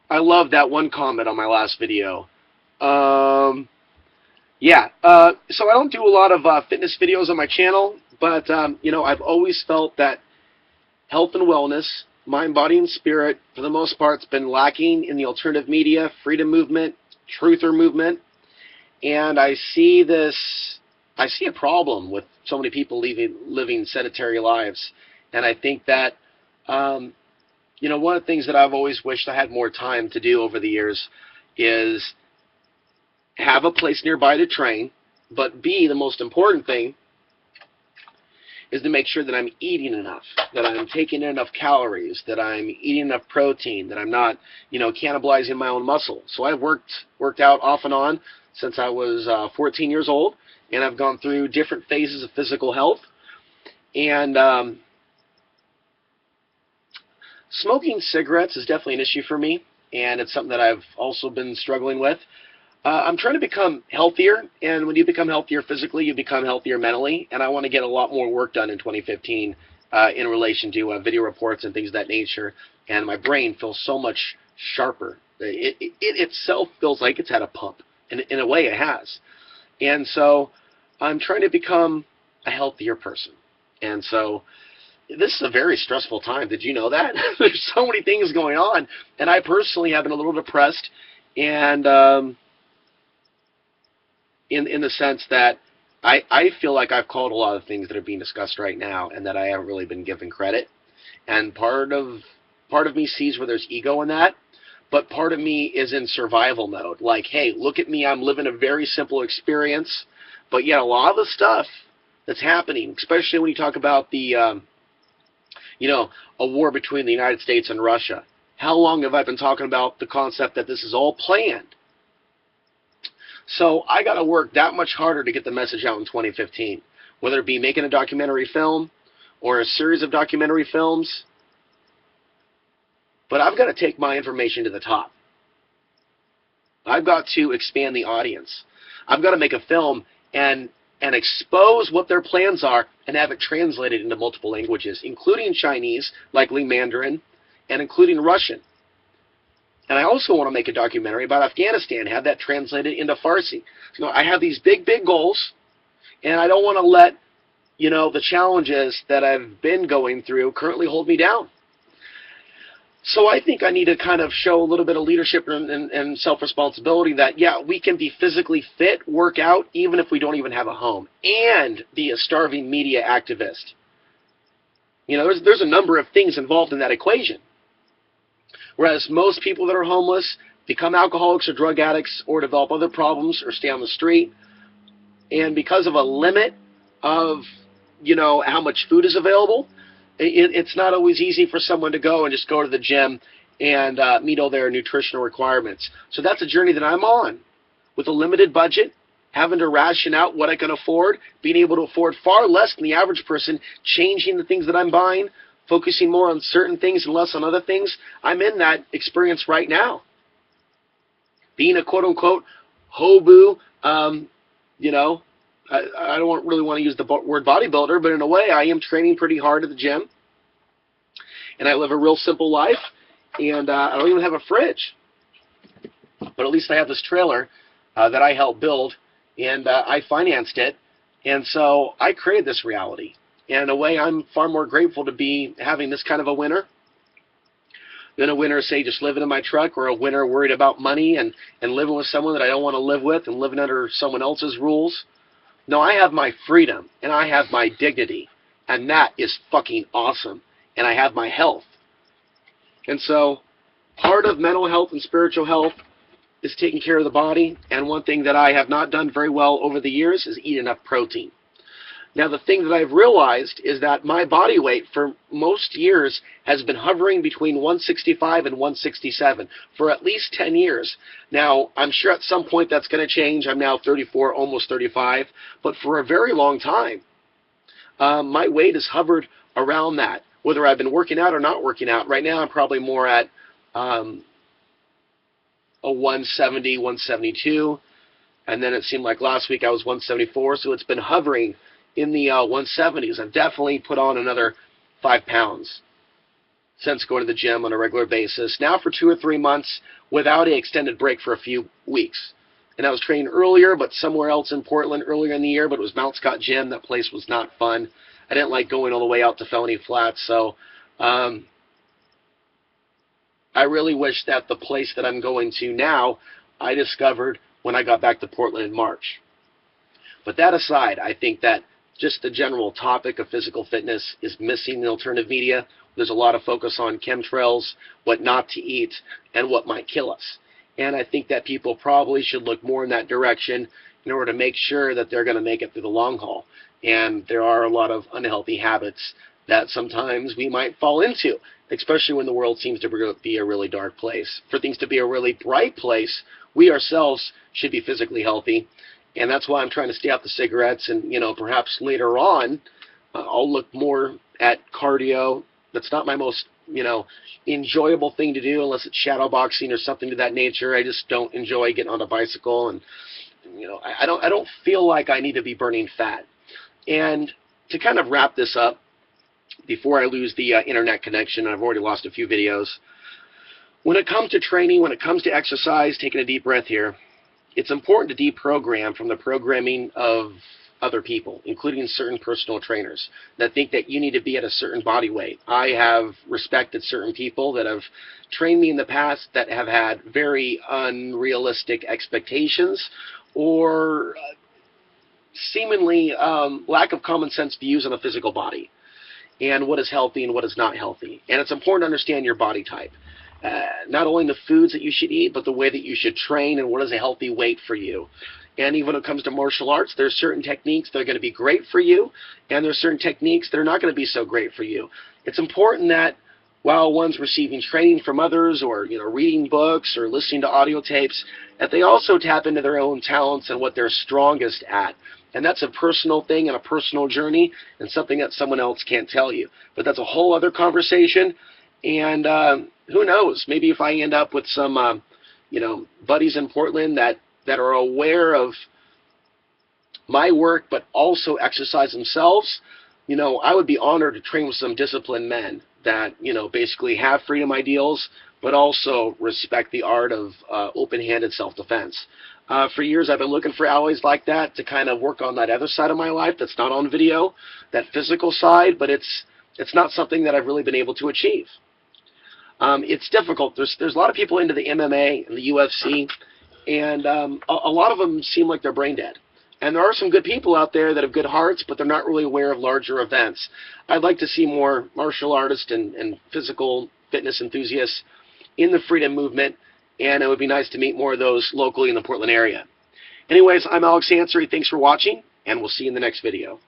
I love that one comment on my last video. Um, yeah, so I don't do a lot of fitness videos on my channel, but I've always felt that health and wellness, mind, body, and spirit, for the most part, has been lacking in the alternative media, freedom movement, truther movement, and I see a problem with so many people living sedentary lives, and I think that um, one of the things that I've always wished I had more time to do over the years is have a place nearby to train, but B, the most important thing is to make sure that I'm eating enough, that I'm taking in enough calories, that I'm eating enough protein, that I'm not, cannibalizing my own muscle. So I've worked out off and on since I was 14 years old, and I've gone through different phases of physical health. And smoking cigarettes is definitely an issue for me, and it's something that I've also been struggling with. I'm trying to become healthier, and when you become healthier physically, you become healthier mentally, and I want to get a lot more work done in 2015 in relation to video reports and things of that nature, and my brain feels so much sharper. It itself feels like it's had a pump, and in a way it has. And so I'm trying to become a healthier person. And so this is a very stressful time. Did you know that? There's so many things going on, and I personally have been a little depressed, and in the sense that I feel like I've called a lot of things that are being discussed right now and that I haven't really been given credit. And part of me sees where there's ego in that, but part of me is in survival mode. Like, hey, look at me, I'm living a very simple experience, but yet a lot of the stuff that's happening, especially when you talk about the, a war between the United States and Russia. How long have I been talking about the concept that this is all planned? So I got to work that much harder to get the message out in 2015, whether it be making a documentary film or a series of documentary films. But I've got to take my information to the top. I've got to expand the audience. I've got to make a film and expose what their plans are and have it translated into multiple languages, including Chinese, likely Mandarin, and including Russian. And I also want to make a documentary about Afghanistan, have that translated into Farsi. So I have these big, big goals, and I don't want to let, the challenges that I've been going through currently hold me down. So I think I need to kind of show a little bit of leadership and self-responsibility that, yeah, we can be physically fit, work out, even if we don't even have a home, and be a starving media activist. There's a number of things involved in that equation. Whereas most people that are homeless become alcoholics or drug addicts or develop other problems or stay on the street. And because of a limit of, how much food is available, it's not always easy for someone to go and just go to the gym and meet all their nutritional requirements. So that's a journey that I'm on with a limited budget, having to ration out what I can afford, being able to afford far less than the average person, changing the things that I'm buying, focusing more on certain things and less on other things. I'm in that experience right now. Being a quote-unquote hobu, I don't really want to use the word bodybuilder, but in a way I am training pretty hard at the gym. And I live a real simple life, and I don't even have a fridge. But at least I have this trailer that I helped build, and I financed it. And so I created this reality. And in a way, I'm far more grateful to be having this kind of a winter than a winter, say, just living in my truck, or a winter worried about money and living with someone that I don't want to live with and living under someone else's rules. No, I have my freedom, and I have my dignity, and that is fucking awesome. And I have my health. And so part of mental health and spiritual health is taking care of the body, and one thing that I have not done very well over the years is eat enough protein. Now, the thing that I've realized is that my body weight for most years has been hovering between 165 and 167 for at least 10 years. Now, I'm sure at some point that's going to change. I'm now 34, almost 35. But for a very long time, my weight has hovered around that, whether I've been working out or not working out. Right now, I'm probably more at a 170, 172. And then it seemed like last week I was 174. So it's been hovering in the 170s. I've definitely put on another 5 pounds. since going to the gym on a regular basis, now for 2 or 3 months without an extended break for a few weeks. And I was training earlier, but somewhere else in Portland earlier in the year, but it was Mount Scott Gym. That place was not fun. I didn't like going all the way out to Felony Flats, so I really wish that the place that I'm going to now, I discovered when I got back to Portland in March. But that aside, I think that just the general topic of physical fitness is missing in alternative media. There's a lot of focus on chemtrails, what not to eat, and what might kill us. And I think that people probably should look more in that direction in order to make sure that they're going to make it through the long haul. And there are a lot of unhealthy habits that sometimes we might fall into, especially when the world seems to be a really dark place. For things to be a really bright place, we ourselves should be physically healthy. And that's why I'm trying to stay off the cigarettes. And, perhaps later on, I'll look more at cardio. That's not my most, enjoyable thing to do unless it's shadow boxing or something to that nature. I just don't enjoy getting on a bicycle. And, I don't feel like I need to be burning fat. And to kind of wrap this up, before I lose the internet connection, I've already lost a few videos. When it comes to training, when it comes to exercise, taking a deep breath here, it's important to deprogram from the programming of other people, including certain personal trainers that think that you need to be at a certain body weight. I have respected certain people that have trained me in the past that have had very unrealistic expectations or seemingly lack of common sense views on the physical body and what is healthy and what is not healthy. And it's important to understand your body type. Not only the foods that you should eat, but the way that you should train and what is a healthy weight for you. And even when it comes to martial arts, there's certain techniques that are going to be great for you, and there's certain techniques that are not going to be so great for you. It's important that while one's receiving training from others or reading books or listening to audio tapes, that they also tap into their own talents and what they're strongest at. And that's a personal thing and a personal journey and something that someone else can't tell you. But that's a whole other conversation. And who knows, maybe if I end up with some, buddies in Portland that are aware of my work but also exercise themselves, I would be honored to train with some disciplined men that, basically have freedom ideals but also respect the art of open-handed self-defense. For years I've been looking for allies like that to kind of work on that other side of my life that's not on video, that physical side, but it's not something that I've really been able to achieve. It's difficult. There's a lot of people into the MMA and the UFC, and a lot of them seem like they're brain dead. And there are some good people out there that have good hearts, but they're not really aware of larger events. I'd like to see more martial artists and physical fitness enthusiasts in the freedom movement, and it would be nice to meet more of those locally in the Portland area. Anyways, I'm Alex Ansary. Thanks for watching, and we'll see you in the next video.